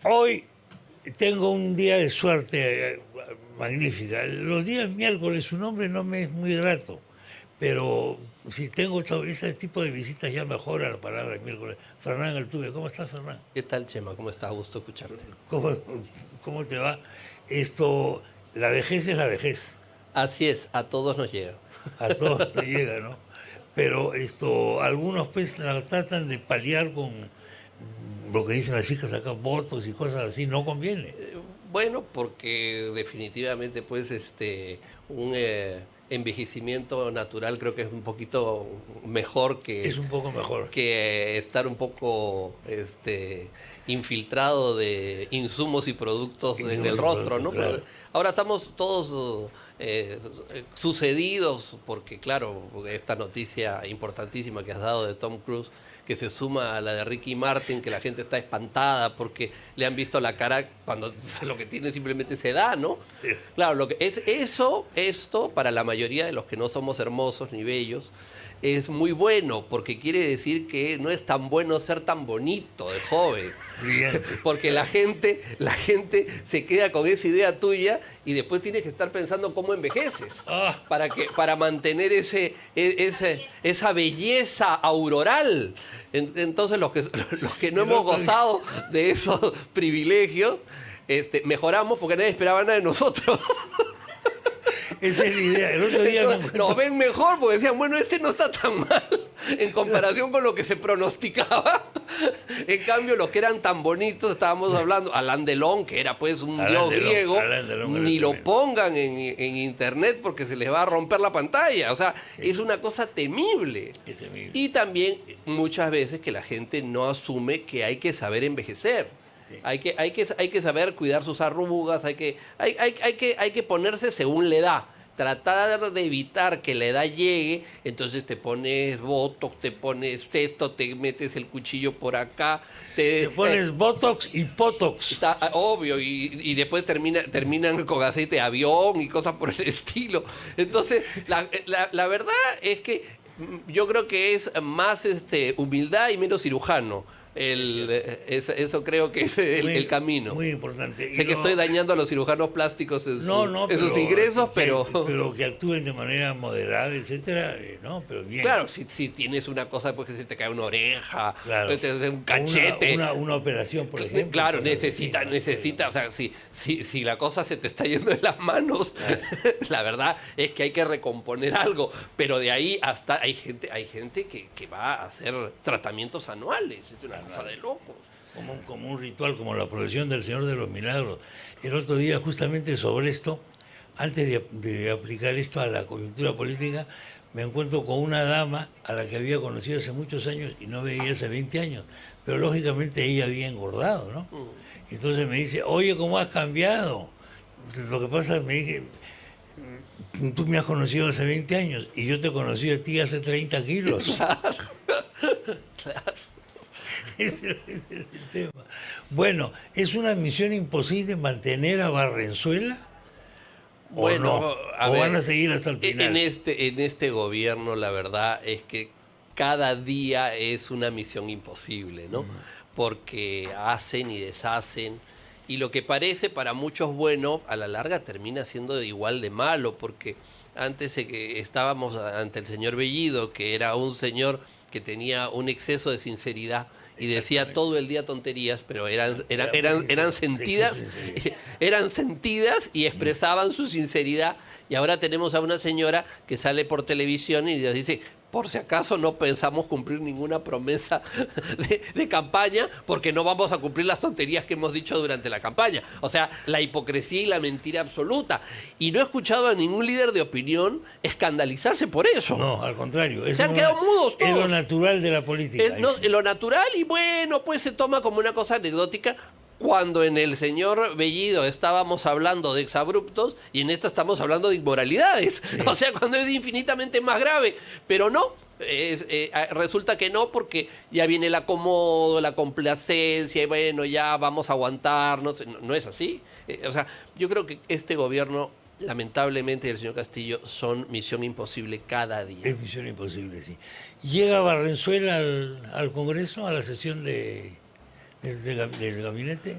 Hoy tengo un día de suerte magnífica. Los días miércoles su nombre no me es muy grato, pero si tengo ese tipo de visitas ya mejora la palabra miércoles. Fernán Altuve, ¿cómo estás, Fernán? ¿Qué tal, Chema? ¿Cómo estás? Gusto escucharte. ¿Cómo, cómo te va? La vejez es la vejez. Así es, a todos nos llega. A todos nos llega, ¿no? Pero algunos pues la tratan de paliar con lo que dicen las chicas acá, votos y cosas así, no conviene. Bueno, porque definitivamente pues un envejecimiento natural creo que es un poquito mejor que Es un poco mejor. que estar un poco infiltrado de insumos y productos en el rostro, ¿no? Claro. Pero ahora estamos todos sucedidos porque, claro, esta noticia importantísima que has dado de Tom Cruise, que se suma a la de Ricky Martin, que la gente está espantada porque le han visto la cara cuando lo que tiene simplemente se da, ¿no? Sí. Claro, lo que es esto para la mayoría de los que no somos hermosos ni bellos, es muy bueno, porque quiere decir que no es tan bueno ser tan bonito de joven. Brillante. Porque la gente se queda con esa idea tuya y después tienes que estar pensando cómo envejeces. Ah. Para mantener esa belleza auroral. Entonces los que no hemos gozado de esos privilegios, mejoramos porque nadie esperaba nada de nosotros. Esa es la idea. El otro día Nos ven mejor porque decían, bueno, no está tan mal en comparación con lo que se pronosticaba. En cambio, los que eran tan bonitos, estábamos hablando, Alain Delon, que era pues un dios griego, ni lo pongan en internet porque se les va a romper la pantalla. O sea, es una cosa temible. Es temible. Y también muchas veces que la gente no asume que hay que saber envejecer. Sí. Hay que saber cuidar sus arrugas, hay que ponerse según la edad. Tratar de evitar que la edad llegue, entonces te pones botox, te pones esto, te metes el cuchillo por acá. Te pones botox y potox. Está obvio, y después terminan con aceite de avión y cosas por ese estilo. Entonces, la verdad es que yo creo que es más humildad y menos cirujano. Eso creo que es el camino. Muy importante. Sé que estoy dañando a los cirujanos plásticos en sus ingresos, pero que actúen de manera moderada, etcétera, no, pero bien. Claro, si tienes una cosa, pues que se te cae una oreja, claro, un cachete. Una operación, por ejemplo. Claro, necesita, o sea, si la cosa se te está yendo de las manos, claro. La verdad es que hay que recomponer algo, pero de ahí hasta hay gente que va a hacer tratamientos anuales, es una cosa de locos. Como un ritual, como la procesión del Señor de los Milagros. El otro día, justamente sobre esto, antes de aplicar esto a la coyuntura política, me encuentro con una dama a la que había conocido hace muchos años y no veía hace 20 años, pero lógicamente ella había engordado, ¿no? Entonces me dice, oye, ¿cómo has cambiado? Lo que pasa, me dije, tú me has conocido hace 20 años y yo te conocí a ti hace 30 kilos. Claro. Ese es el tema. Bueno, ¿es una misión imposible mantener a Barrenzuela? Bueno, ¿O no? ¿O van a seguir hasta el final? En este gobierno la verdad es que cada día es una misión imposible, ¿no? Porque hacen y deshacen. Y lo que parece para muchos bueno, a la larga termina siendo igual de malo, porque antes estábamos ante el señor Bellido, que era un señor que tenía un exceso de sinceridad y decía todo el día tonterías, pero eran sentidas, eran sentidas y expresaban su sinceridad. Y ahora tenemos a una señora que sale por televisión y dice, por si acaso no pensamos cumplir ninguna promesa de campaña, porque no vamos a cumplir las tonterías que hemos dicho durante la campaña. O sea, la hipocresía y la mentira absoluta. Y no he escuchado a ningún líder de opinión escandalizarse por eso. No, al contrario. Se han quedado mudos todos. Es lo natural de la política. Lo natural, y bueno, pues se toma como una cosa anecdótica. Cuando en el señor Bellido estábamos hablando de exabruptos y en esta estamos hablando de inmoralidades. Sí. O sea, cuando es infinitamente más grave. Pero no, resulta que no, porque ya viene el acomodo, la complacencia, y bueno, ya vamos a aguantarnos. No es así. O sea, yo creo que este gobierno, lamentablemente, y el señor Castillo, son misión imposible cada día. Es misión imposible, sí. ¿Llega Barrenzuela al Congreso, a la sesión del gabinete?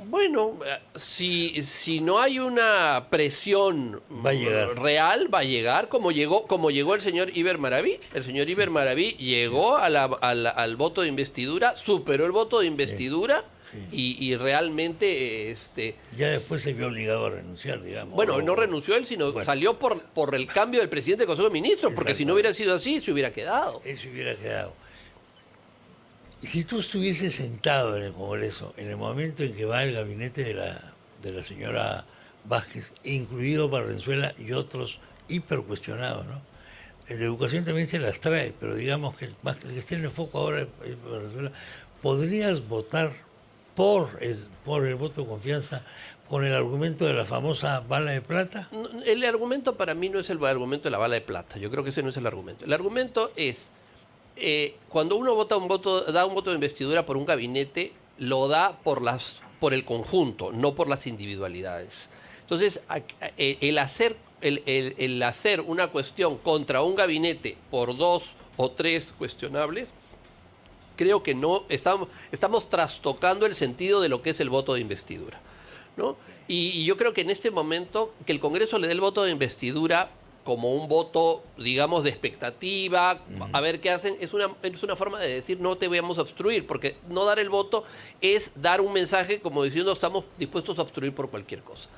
Bueno, si no hay una presión Va a llegar. real, va a llegar como llegó el señor Iber Maraví. El señor Iber Maraví llegó al voto de investidura, superó el voto de investidura y realmente... Ya después se vio obligado a renunciar, digamos. Bueno, no renunció él, sino salió por el cambio del presidente del Consejo de Ministros, porque si no hubiera sido así, se hubiera quedado. Él se hubiera quedado. Y si tú estuvieses sentado en el Congreso, en el momento en que va el gabinete de la señora Vázquez, incluido Valenzuela y otros hipercuestionados, ¿no? El de educación también se las trae, pero digamos que el que esté en el foco ahora es Valenzuela, ¿podrías votar por el voto de confianza con el argumento de la famosa bala de plata? El argumento para mí no es el argumento de la bala de plata. Yo creo que ese no es el argumento. El argumento es... cuando uno da un voto de investidura por un gabinete, lo da por el conjunto, no por las individualidades. Entonces, el hacer una cuestión contra un gabinete por 2 o 3 cuestionables, creo que no estamos trastocando el sentido de lo que es el voto de investidura, ¿no? Y yo creo que en este momento que el Congreso le dé el voto de investidura como un voto, digamos, de expectativa, a ver qué hacen, es una forma de decir no te vamos a obstruir, porque no dar el voto es dar un mensaje como diciendo estamos dispuestos a obstruir por cualquier cosa.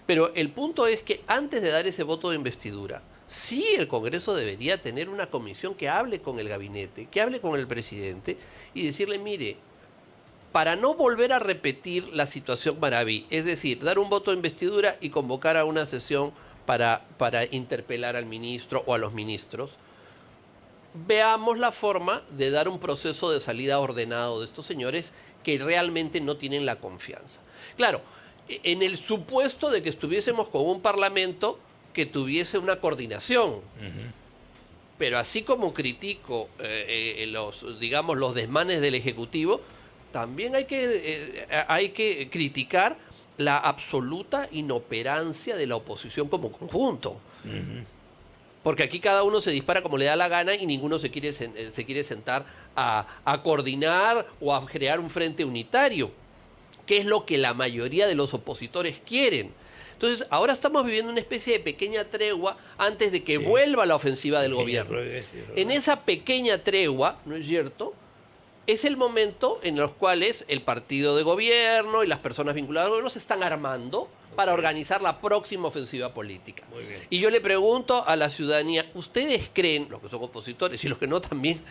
Pero el punto es que antes de dar ese voto de investidura, sí el Congreso debería tener una comisión que hable con el gabinete, que hable con el presidente y decirle, mire, para no volver a repetir la situación Maraví, es decir, dar un voto de investidura y convocar a una sesión para interpelar al ministro o a los ministros, veamos la forma de dar un proceso de salida ordenado de estos señores que realmente no tienen la confianza. Claro, en el supuesto de que estuviésemos con un parlamento que tuviese una coordinación, pero así como critico los desmanes del Ejecutivo, también hay que criticar la absoluta inoperancia de la oposición como conjunto. Porque aquí cada uno se dispara como le da la gana y ninguno se quiere sentar a coordinar o a crear un frente unitario, que es lo que la mayoría de los opositores quieren. Entonces, ahora estamos viviendo una especie de pequeña tregua antes de que vuelva la ofensiva del gobierno. En esa pequeña tregua, ¿no es cierto?, es el momento en los cuales el partido de gobierno y las personas vinculadas al gobierno se están armando para organizar la próxima ofensiva política. Muy bien. Y yo le pregunto a la ciudadanía, ¿ustedes creen, los que son opositores y los que no también,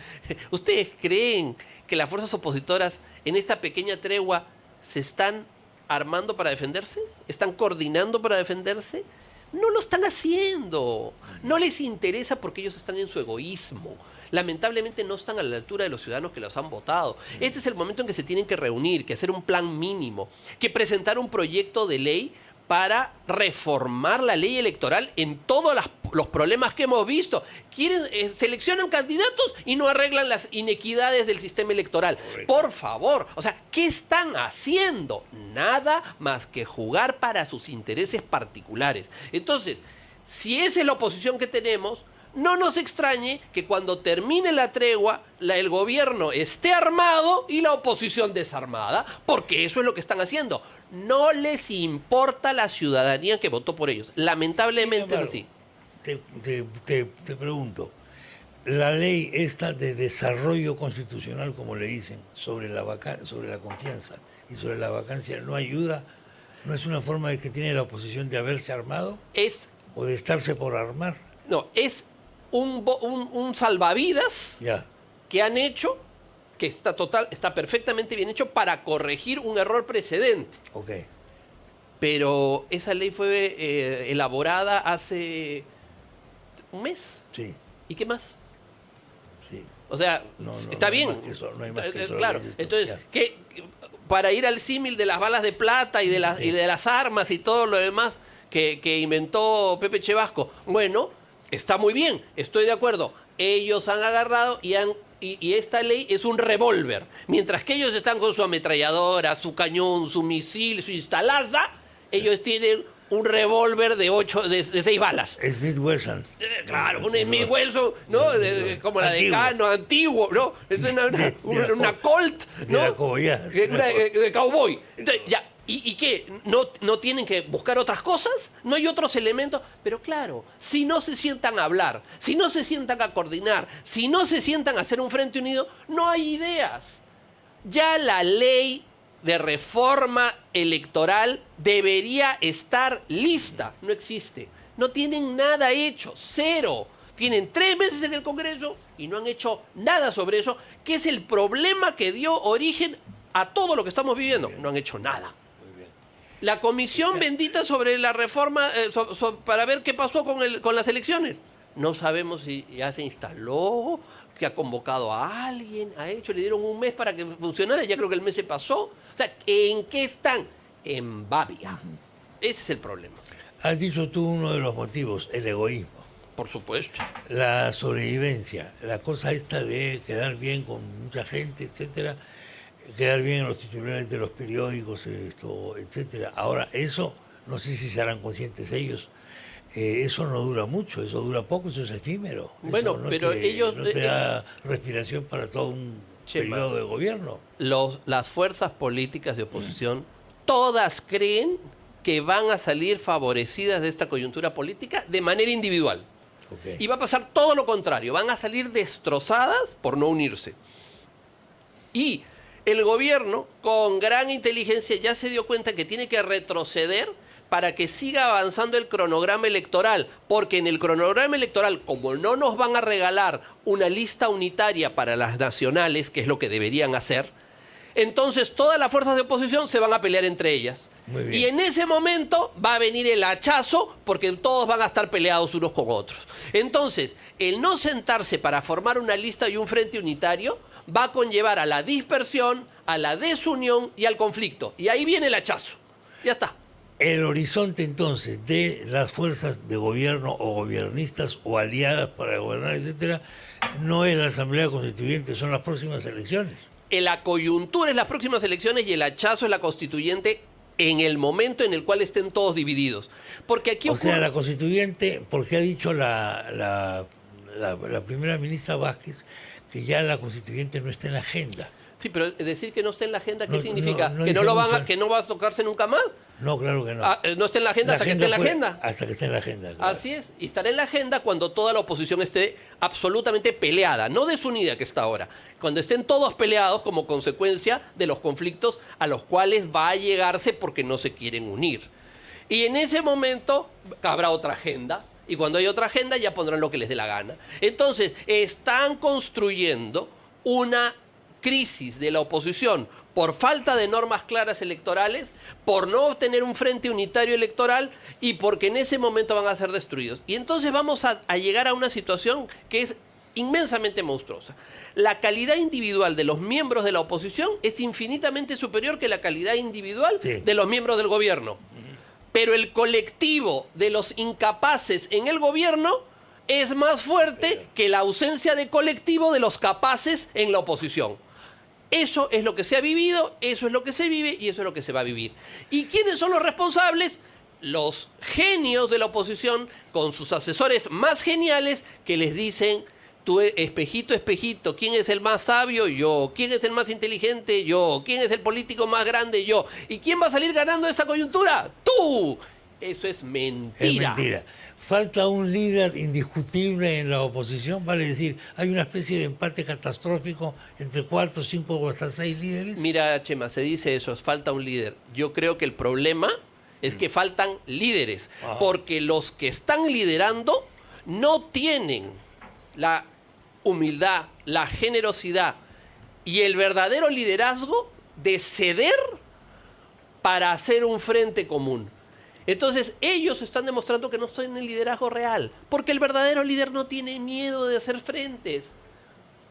¿ustedes creen que las fuerzas opositoras en esta pequeña tregua se están armando para defenderse? ¿Están coordinando para defenderse? No lo están haciendo. No les interesa porque ellos están en su egoísmo. Lamentablemente no están a la altura de los ciudadanos que los han votado. Este es el momento en que se tienen que reunir, que hacer un plan mínimo, que presentar un proyecto de ley para reformar la ley electoral en todos los problemas que hemos visto. Seleccionan candidatos y no arreglan las inequidades del sistema electoral. Por favor, o sea, ¿qué están haciendo? Nada más que jugar para sus intereses particulares. Entonces, si esa es la oposición que tenemos, no nos extrañe que cuando termine la tregua, el gobierno esté armado y la oposición desarmada, porque eso es lo que están haciendo. No les importa la ciudadanía que votó por ellos. Lamentablemente es así. Te pregunto, la ley esta de desarrollo constitucional, como le dicen, sobre la confianza y sobre la vacancia, ¿no ayuda? ¿No es una forma de que tiene la oposición de haberse armado? ¿O de estarse por armar? No, es un salvavidas que han hecho, que está perfectamente bien hecho para corregir un error precedente. Okay. Pero esa ley fue elaborada hace un mes. Sí. ¿Y qué más? Sí. O sea, está bien. No hay más que eso. Claro. Entonces, para ir al símil de las balas de plata y de las armas y todo lo demás que inventó Pepe Chevasco, bueno, está muy bien, estoy de acuerdo. Ellos han agarrado y esta ley es un revólver. Mientras que ellos están con su ametralladora, su cañón, su misil, su instalaza, ellos tienen un revólver de 6 balas. Smith Wesson. Claro, un Smith Wesson, ¿no? Como la de Cano, antiguo, ¿no? Es una Colt, ¿no? De cowboy. De cowboy. Entonces, ¿Y qué? ¿No tienen que buscar otras cosas? ¿No hay otros elementos? Pero claro, si no se sientan a hablar, si no se sientan a coordinar, si no se sientan a hacer un frente unido, no hay ideas. Ya la ley de reforma electoral debería estar lista. No existe. No tienen nada hecho. Cero. Tienen 3 meses en el Congreso y no han hecho nada sobre eso, que es el problema que dio origen a todo lo que estamos viviendo. No han hecho nada. La comisión bendita sobre la reforma, para ver qué pasó con las elecciones. No sabemos si ya se instaló, que ha convocado a alguien, ha hecho, le dieron un mes para que funcionara, ya creo que el mes se pasó. O sea, ¿en qué están? En babia. Ese es el problema. Has dicho tú uno de los motivos, el egoísmo. Por supuesto. La sobrevivencia, la cosa esta de quedar bien con mucha gente, etcétera, quedar bien en los titulares de los periódicos, etcétera. Ahora, eso, no sé si se harán conscientes ellos, eso no dura mucho, eso dura poco, eso es efímero. Bueno, eso pero ellos... no te da respiración para todo un periodo de gobierno. Las fuerzas políticas de oposición, todas creen que van a salir favorecidas de esta coyuntura política de manera individual. Okay. Y va a pasar todo lo contrario, van a salir destrozadas por no unirse. Y el gobierno, con gran inteligencia, ya se dio cuenta que tiene que retroceder para que siga avanzando el cronograma electoral, porque en el cronograma electoral, como no nos van a regalar una lista unitaria para las nacionales, que es lo que deberían hacer, entonces todas las fuerzas de oposición se van a pelear entre ellas. Y en ese momento va a venir el hachazo, porque todos van a estar peleados unos con otros. Entonces, el no sentarse para formar una lista y un frente unitario va a conllevar a la dispersión, a la desunión y al conflicto. Y ahí viene el hachazo. Ya está. El horizonte entonces de las fuerzas de gobierno o gobiernistas o aliadas para gobernar, etcétera, no es la Asamblea Constituyente, son las próximas elecciones. La coyuntura es las próximas elecciones y el hachazo es la constituyente en el momento en el cual estén todos divididos. Porque aquí ocurre... O sea, la constituyente, porque ha dicho la primera ministra Vázquez que ya la constituyente no está en la agenda. Sí, pero decir que no está en la agenda, ¿qué no, significa? No ¿Que no va a tocarse nunca más? No, claro que no. No está en la agenda hasta que esté en la agenda. Hasta que esté en la agenda. Claro. Así es. Y estará en la agenda cuando toda la oposición esté absolutamente peleada, no desunida que está ahora. Cuando estén todos peleados como consecuencia de los conflictos a los cuales va a llegarse porque no se quieren unir. Y en ese momento habrá otra agenda. Y cuando hay otra agenda ya pondrán lo que les dé la gana. Entonces, están construyendo una crisis de la oposición por falta de normas claras electorales, por no obtener un frente unitario electoral y porque en ese momento van a ser destruidos. Y entonces vamos a llegar a una situación que es inmensamente monstruosa. La calidad individual de los miembros de la oposición es infinitamente superior que la calidad individual de los miembros del gobierno. Pero el colectivo de los incapaces en el gobierno es más fuerte que la ausencia de colectivo de los capaces en la oposición. Eso es lo que se ha vivido, eso es lo que se vive y eso es lo que se va a vivir. ¿Y quiénes son los responsables? Los genios de la oposición con sus asesores más geniales que les dicen: tú, espejito, espejito, ¿quién es el más sabio? Yo. ¿Quién es el más inteligente? Yo. ¿Quién es el político más grande? Yo. ¿Y quién va a salir ganando esta coyuntura? ¡Tú! Eso es mentira. Es mentira. Falta un líder indiscutible en la oposición, vale decir, hay una especie de empate catastrófico entre 4, 5 o hasta 6 líderes. Mira, Chema, se dice eso, falta un líder. Yo creo que el problema es que faltan líderes, porque los que están liderando no tienen la humildad, la generosidad y el verdadero liderazgo de ceder para hacer un frente común. Entonces ellos están demostrando que no son en el liderazgo real, porque el verdadero líder no tiene miedo de hacer frentes.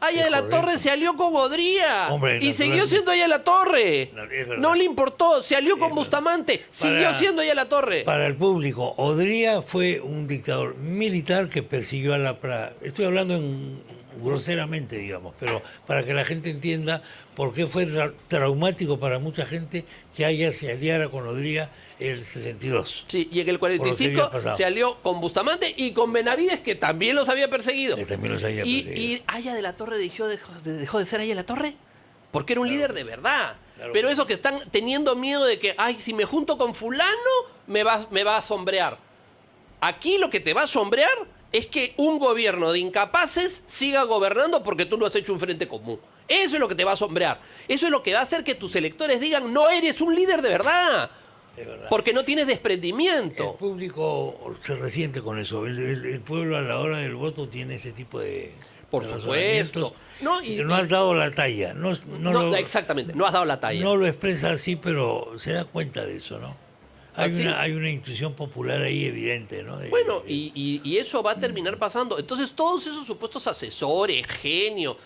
Aya de la Torre se alió con Odría y siguió siendo Aya de la Torre. No le importó, se alió con Bustamante, siguió siendo Aya de la Torre. Para el público, Odría fue un dictador militar que persiguió a la Pra. Estoy hablando groseramente, digamos, pero para que la gente entienda por qué fue traumático para mucha gente que Aya se aliara con Odría en el 62. Sí, y en el 45 se alió con Bustamante y con Benavides, que también los había perseguido. ¿Y Aya de la Torre dejó de ser Aya de la Torre? Porque era un líder de verdad. Claro. Pero eso que están teniendo miedo de que, ay, si me junto con fulano, me va a sombrear. Aquí lo que te va a sombrear es que un gobierno de incapaces siga gobernando porque tú no has hecho un frente común. Eso es lo que te va a sombrear. Eso es lo que va a hacer que tus electores digan, no eres un líder de verdad. Es verdad. Porque no tienes El desprendimiento. público se resiente con eso. El pueblo a la hora del voto tiene ese tipo de Por de supuesto. razonamientos. No, No has dado la talla. Exactamente, no has dado la talla. No lo expresa así, pero se da cuenta de eso, ¿no? Así es. Hay una intuición popular ahí evidente, ¿no? Bueno, y eso va a terminar pasando. Entonces, todos esos supuestos asesores, genios,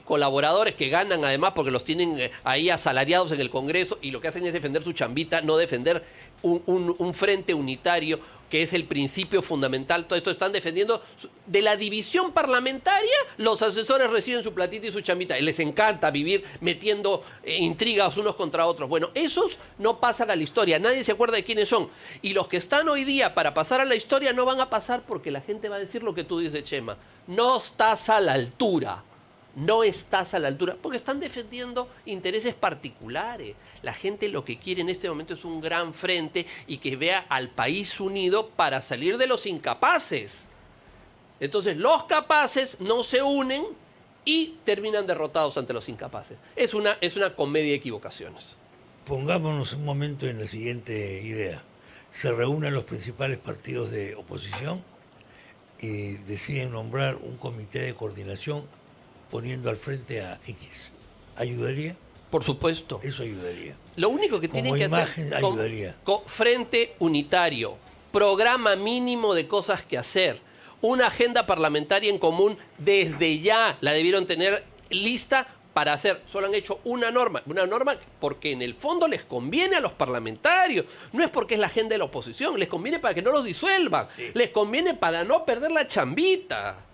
colaboradores que ganan además porque los tienen ahí asalariados en el Congreso y lo que hacen es defender su chambita, no defender un frente unitario, que es el principio fundamental. Todo esto están defendiendo de la división parlamentaria. Los asesores reciben su platita y su chambita. Les encanta vivir metiendo intrigas unos contra otros. Bueno, esos no pasan a la historia. Nadie se acuerda de quiénes son. Y los que están hoy día para pasar a la historia no van a pasar porque la gente va a decir lo que tú dices, Chema. No estás a la altura. No estás a la altura, porque están defendiendo intereses particulares. La gente lo que quiere en este momento es un gran frente y que vea al país unido para salir de los incapaces. Entonces los capaces no se unen y terminan derrotados ante los incapaces. Es una comedia de equivocaciones. Pongámonos un momento en la siguiente idea. Se reúnen los principales partidos de oposición y deciden nombrar un comité de coordinación poniendo al frente a X. ¿Ayudaría? Por supuesto. Eso ayudaría. Lo único que tienen que hacer ayudaría. Con frente unitario, programa mínimo de cosas que hacer, una agenda parlamentaria en común desde ya la debieron tener lista para hacer. Solo han hecho una norma porque en el fondo les conviene a los parlamentarios, no es porque es la agenda de la oposición, les conviene para que no los disuelvan, sí. Les conviene para no perder la chambita.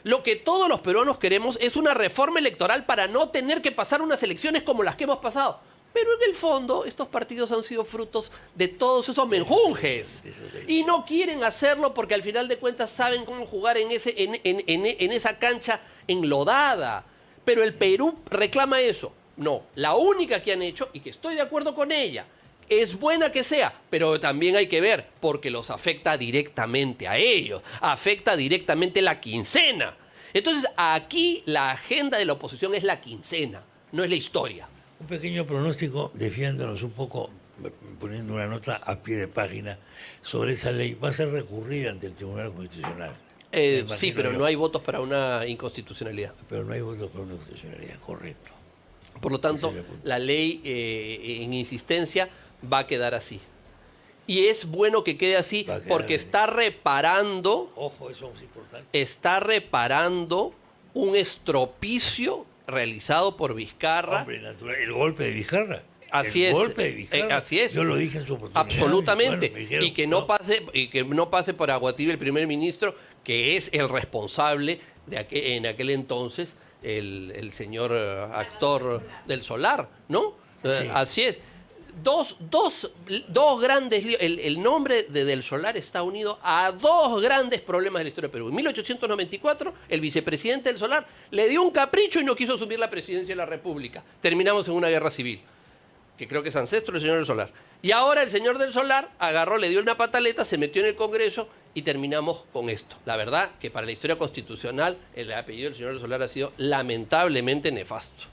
Lo que todos los peruanos queremos es una reforma electoral para no tener que pasar unas elecciones como las que hemos pasado. Pero en el fondo, estos partidos han sido frutos de todos esos menjunjes. Y no quieren hacerlo porque al final de cuentas saben cómo jugar en esa cancha enlodada. Pero el Perú reclama eso. No, la única que han hecho, y que estoy de acuerdo con ella, es buena que sea, pero también hay que ver, porque los afecta directamente a ellos, afecta directamente la quincena. Entonces, aquí la agenda de la oposición es la quincena, no es la historia. Un pequeño pronóstico, defiéndonos un poco, poniendo una nota a pie de página sobre esa ley. Va a ser recurrida ante el Tribunal Constitucional. Sí, pero no hay votos para una inconstitucionalidad. Pero no hay votos para una inconstitucionalidad, correcto. Por lo tanto, la ley en insistencia va a quedar así. Y es bueno que quede así porque está reparando... Ojo, eso es importante. Está reparando un estropicio realizado por Vizcarra. Hombre, natural. El golpe de Vizcarra. Así es. Golpe de Vizcarra. Así es. Yo lo dije en su oportunidad. Absolutamente. Bueno, dijeron, y que no pase por agua tibia el primer ministro, que es el responsable de en aquel entonces, el señor actor del Solar, ¿no? Sí. Así es. Dos grandes líos. El nombre de Del Solar está unido a dos grandes problemas de la historia de Perú. En 1894, el vicepresidente del Solar le dio un capricho y no quiso asumir la presidencia de la República. Terminamos en una guerra civil, que creo que es ancestro del señor del Solar. Y ahora el señor del Solar agarró, le dio una pataleta, se metió en el Congreso y terminamos con esto. La verdad que para la historia constitucional el apellido del señor del Solar ha sido lamentablemente nefasto.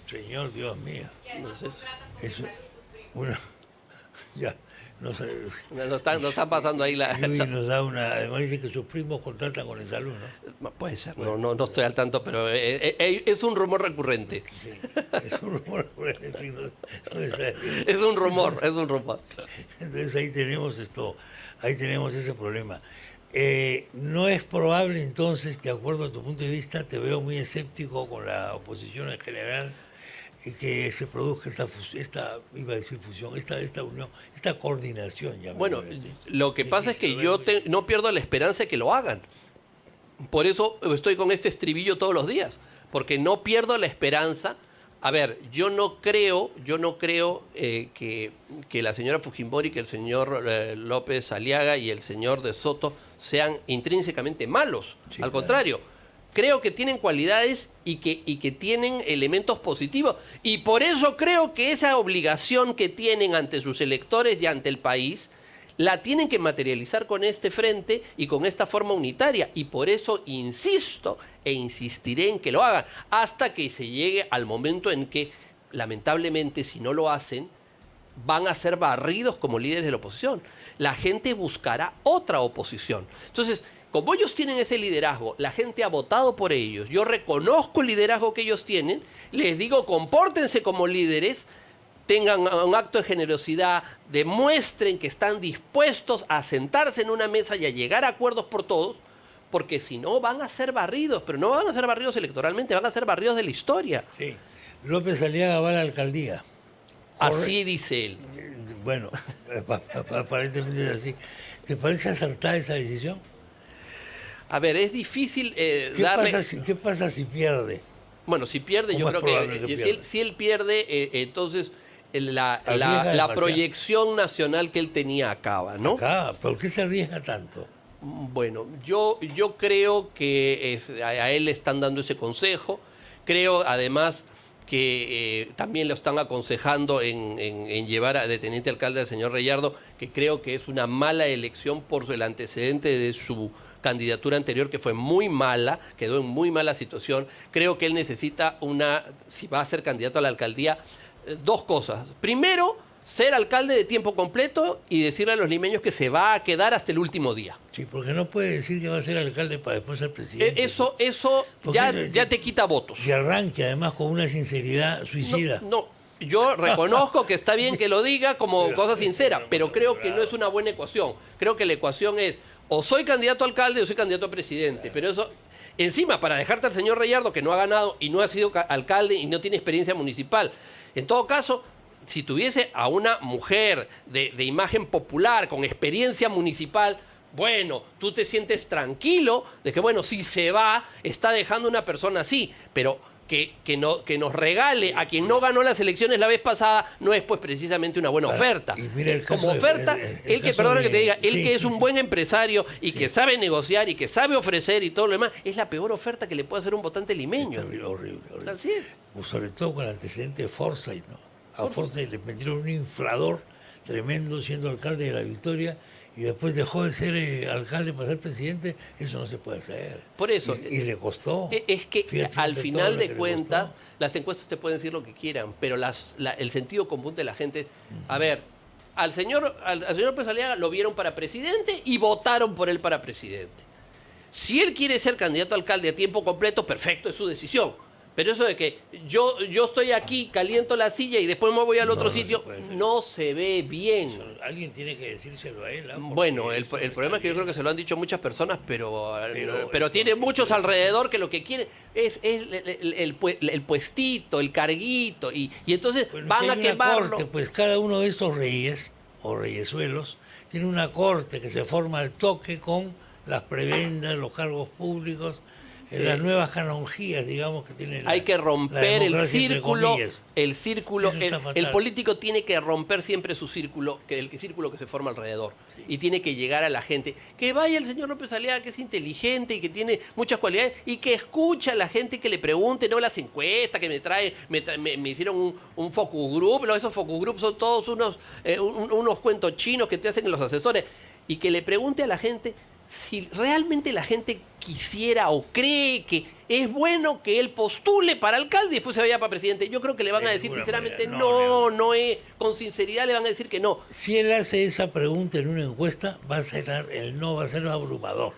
Señor, Dios mío. Entonces, eso, bueno, ya, no sé. Nos están pasando ahí la... Y nos da además dice que sus primos contratan con el salud, ¿no? Puede ser, bueno, no estoy al tanto, pero es un rumor recurrente. Sí, es un rumor recurrente, en fin, es un rumor, es un rumor. Entonces ahí tenemos ese problema. No es probable entonces, de acuerdo a tu punto de vista, te veo muy escéptico con la oposición en general, y que se produzca esta unión, esta coordinación. Bueno, lo que pasa es que yo no pierdo la esperanza de que lo hagan. Por eso estoy con este estribillo todos los días, porque no pierdo la esperanza. A ver, yo no creo que la señora Fujimori, que el señor López Aliaga y el señor de Soto sean intrínsecamente malos. Sí, al contrario. creo que tienen cualidades y que tienen elementos positivos. Y por eso creo que esa obligación que tienen ante sus electores y ante el país, la tienen que materializar con este frente y con esta forma unitaria. Y por eso insisto e insistiré en que lo hagan, hasta que se llegue al momento en que, lamentablemente, si no lo hacen, van a ser barridos como líderes de la oposición. La gente buscará otra oposición. Entonces, como ellos tienen ese liderazgo, la gente ha votado por ellos, yo reconozco el liderazgo que ellos tienen, les digo, compórtense como líderes, tengan un acto de generosidad, demuestren que están dispuestos a sentarse en una mesa y a llegar a acuerdos por todos, porque si no van a ser barridos, pero no van a ser barridos electoralmente, van a ser barridos de la historia. Sí. López Aliaga va a la alcaldía. Así dice él. Bueno, aparentemente es así. ¿Te parece acertada esa decisión? A ver, es difícil darle... ¿Qué pasa si pierde? Bueno, si pierde, yo creo que si él pierde, entonces la proyección nacional que él tenía acaba, ¿no? Acaba. ¿Por qué se arriesga tanto? Bueno, yo creo que a él le están dando ese consejo. Creo, además, que también lo están aconsejando en llevar de teniente alcalde al señor Reyardo, que creo que es una mala elección por el antecedente de su candidatura anterior, que fue muy mala, quedó en muy mala situación. Creo que él necesita si va a ser candidato a la alcaldía, dos cosas. Primero, ser alcalde de tiempo completo y decirle a los limeños que se va a quedar hasta el último día. Sí, porque no puede decir que va a ser alcalde para después ser presidente. Eso ya te quita votos. Y arranque además con una sinceridad suicida. No, yo reconozco que está bien que lo diga como cosa sincera, pero creo que no es una buena ecuación. Creo que la ecuación es o soy candidato a alcalde o soy candidato a presidente. Pero eso, encima, para dejarte al señor Reyardo, que no ha ganado y no ha sido alcalde y no tiene experiencia municipal. En todo caso, si tuviese a una mujer de imagen popular, con experiencia municipal, bueno, tú te sientes tranquilo de que, bueno, si se va, está dejando una persona así, pero que nos regale a quien no ganó las elecciones la vez pasada no es pues precisamente una buena oferta. Y mira como oferta, perdona que te diga, que es un buen empresario y que sabe negociar y que sabe ofrecer y todo lo demás, es la peor oferta que le puede hacer un votante limeño. Horrible. Así es. Sobre todo con el antecedente de Forsyth, ¿no? A Forsyth le metieron un inflador tremendo siendo alcalde de La Victoria y después dejó de ser alcalde para ser presidente. Eso no se puede hacer. Por eso. Y le costó. Es que al final de cuentas, las encuestas te pueden decir lo que quieran, pero el sentido común de la gente... A ver, al señor López Aliaga lo vieron para presidente y votaron por él para presidente. Si él quiere ser candidato a alcalde a tiempo completo, perfecto, es su decisión. Pero eso de que yo estoy aquí, caliento la silla y después me voy al otro sitio, no se ve bien. Alguien tiene que decírselo a él. Bueno, el problema es que yo creo que se lo han dicho muchas personas, pero tiene muchos alrededor que lo que quieren es el puestito, el carguito, y entonces van a quemarlo. Corte, pues cada uno de estos reyes o reyesuelos tiene una corte que se forma al toque con las prebendas, los cargos públicos, las nuevas canonjías, digamos, que tiene hay que romper el círculo. El político político tiene que romper siempre su círculo, el círculo que se forma alrededor. Sí. Y tiene que llegar a la gente. Que vaya el señor López Aliaga, que es inteligente y que tiene muchas cualidades, y que escucha a la gente, que le pregunte, no las encuestas que me hicieron un focus group. Esos focus groups son todos unos cuentos chinos que te hacen los asesores. Y que le pregunte a la gente si realmente la gente quisiera o cree que es bueno que él postule para alcalde y después se vaya para presidente. Yo creo que le van a decir sinceramente no es, con sinceridad le van a decir que no. Si él hace esa pregunta en una encuesta, el no va a ser abrumador.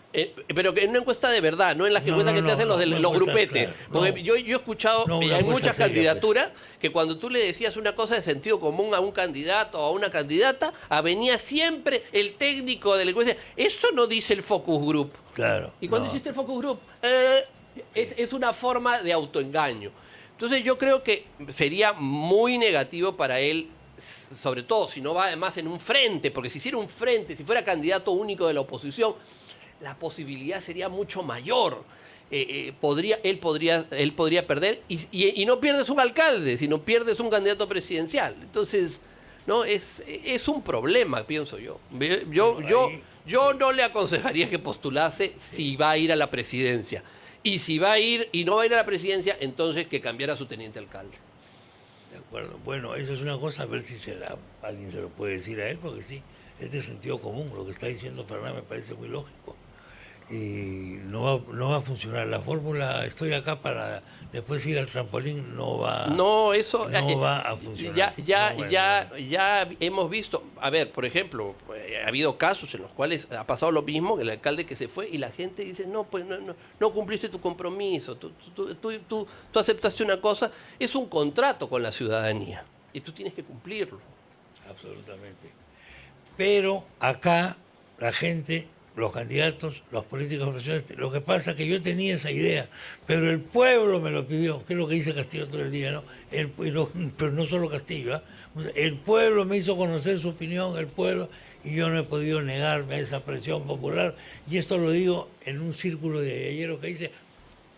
Pero que en una encuesta de verdad, no en las encuestas que te hacen los grupetes. Claro, porque yo he escuchado en muchas candidaturas que cuando tú le decías una cosa de sentido común a un candidato o a una candidata, venía siempre el técnico de la encuesta. Eso no dice el focus group. Claro. ¿Y cuando hiciste el focus group? Es una forma de autoengaño. Entonces yo creo que sería muy negativo para él, sobre todo si no va además en un frente, porque si hiciera un frente, si fuera candidato único de la oposición, la posibilidad sería mucho mayor. Él podría perder y no pierdes un alcalde, sino pierdes un candidato presidencial. Entonces, no es un problema, pienso yo. Yo no le aconsejaría que postulase si va a ir a la presidencia. Y si va a ir y no va a ir a la presidencia, entonces que cambiara a su teniente alcalde. De acuerdo. Bueno, eso es una cosa, a ver si alguien se lo puede decir a él, porque sí, es de sentido común. Lo que está diciendo Fernán me parece muy lógico. Y no va a funcionar. La fórmula, estoy acá para después ir al trampolín, no va a funcionar. Ya hemos visto, a ver, por ejemplo, ha habido casos en los cuales ha pasado lo mismo, que el alcalde que se fue y la gente dice, no, pues no cumpliste tu compromiso, tú aceptaste una cosa, es un contrato con la ciudadanía y tú tienes que cumplirlo. Absolutamente. Pero acá la gente, los candidatos, los políticos profesionales, lo que pasa es que yo tenía esa idea, pero el pueblo me lo pidió, que es lo que dice Castillo todo el día, ¿no? Pero no solo Castillo, ¿eh? El pueblo me hizo conocer su opinión, el pueblo, y yo no he podido negarme a esa presión popular, y esto lo digo en un círculo de galleros que dice,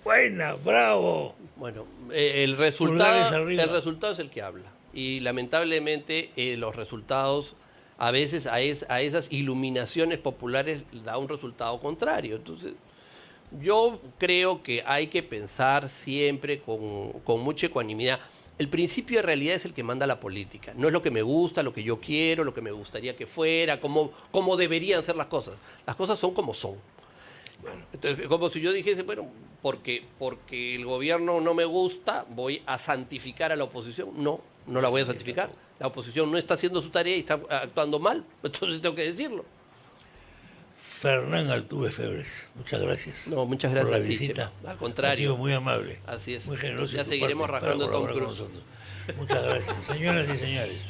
buena, bravo. Bueno, el resultado es el que habla, y lamentablemente los resultados a veces a esas iluminaciones populares da un resultado contrario. Entonces, yo creo que hay que pensar siempre con mucha ecuanimidad. El principio de realidad es el que manda la política. No es lo que me gusta, lo que yo quiero, lo que me gustaría que fuera, cómo deberían ser las cosas. Las cosas son como son. Entonces, como si yo dijese, bueno, porque el gobierno no me gusta, voy a santificar a la oposición. No la voy a santificar. La oposición no está haciendo su tarea y está actuando mal, entonces tengo que decirlo. Fernán Altuve Febres, muchas gracias. No, muchas gracias por la visita. Al contrario. Ha sido muy amable. Así es. Muy generoso. Ya seguiremos rascando Tom Cruise. Muchas gracias. Señoras y señores.